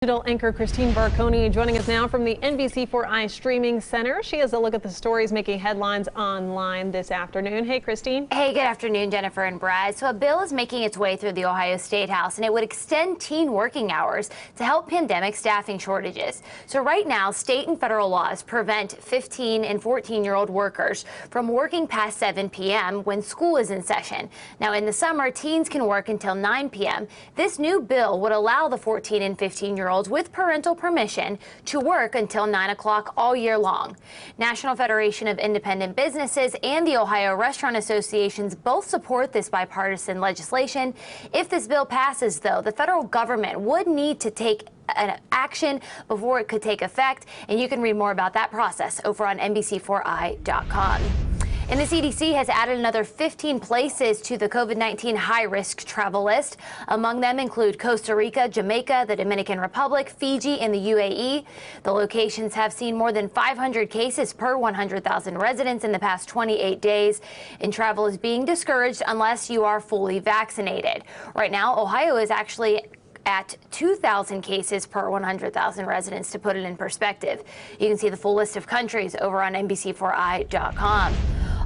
Digital anchor Christine Barconi joining us now from the NBC4i Streaming Center. She has a look at the stories making headlines online this afternoon. Hey, Christine. Hey, good afternoon, Jennifer and Brad. So a bill is making its way through the Ohio State House, and it would extend teen working hours to help pandemic staffing shortages. So right now, state and federal laws prevent 15 and 14-year-old workers from working past 7 p.m. when school is in session. Now, in the summer, teens can work until 9 p.m. This new bill would allow the 14 and 15-year-olds with parental permission to work until 9 o'clock all year long. National Federation of Independent Businesses and the Ohio Restaurant Associations both support this bipartisan legislation. If this bill passes, though, the federal government would need to take an action before it could take effect, and you can read more about that process over on NBC4i.com. And the CDC has added another 15 places to the COVID-19 high-risk travel list. Among them include Costa Rica, Jamaica, the Dominican Republic, Fiji, and the UAE. The locations have seen more than 500 cases per 100,000 residents in the past 28 days, and travel is being discouraged unless you are fully vaccinated. Right now, Ohio is actually at 2,000 cases per 100,000 residents, to put it in perspective. You can see the full list of countries over on NBC4i.com.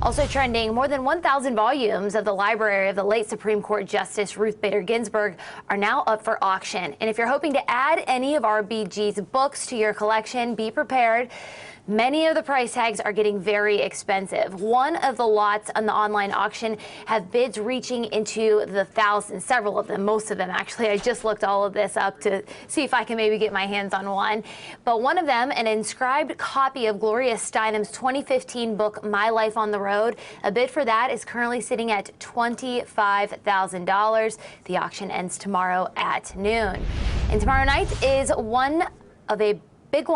Also trending, more than 1,000 volumes of the library of the late Supreme Court Justice Ruth Bader Ginsburg are now up for auction. And if you're hoping to add any of RBG's books to your collection, be prepared. Many of the price tags are getting very expensive. One of the lots on the online auction have bids reaching into the thousands, several of them, most of them actually. I just looked all of this up to see if I can maybe get my hands on one. But one of them, an inscribed copy of Gloria Steinem's 2015 book, My Life on the Road, a bid for that is currently sitting at $25,000. The auction ends tomorrow at noon. And tomorrow night is one big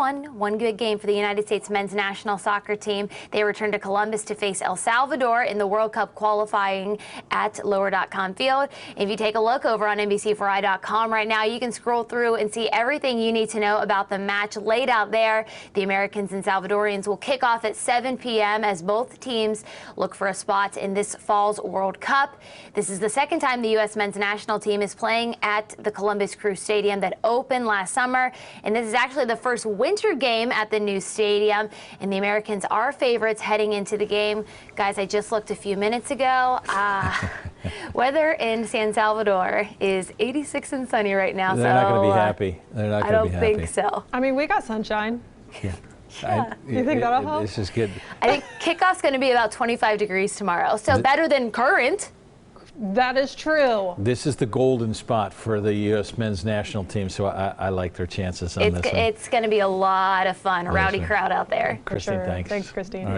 game for the United States men's national soccer team. They return to Columbus to face El Salvador in the World Cup qualifying at Lower.com Field. If you take a look over on NBC4i.com right now, you can scroll through and see everything you need to know about the match laid out there. The Americans and Salvadorians will kick off at 7 p.m. as both teams look for a spot in this fall's World Cup. This is the second time the U.S. men's national team is playing at the Columbus Crew Stadium that opened last summer, and this is actually the first winter game at the new stadium, and the Americans are favorites heading into the game. Guys, I just looked a few minutes ago. Weather in San Salvador is 86 and sunny right now. They're not going to be happy. They're not going to be happy. I don't think so. I mean, we got sunshine. Yeah. You think that'll help? This is good. I think kickoff's going to be about 25 degrees tomorrow, so better than current. That is true. This is the golden spot for the U.S. men's national team, so I like their chances on this one. It's going to be a lot of fun. A rowdy crowd out there. Christine, Sure. thanks. Thanks, Christine. All right.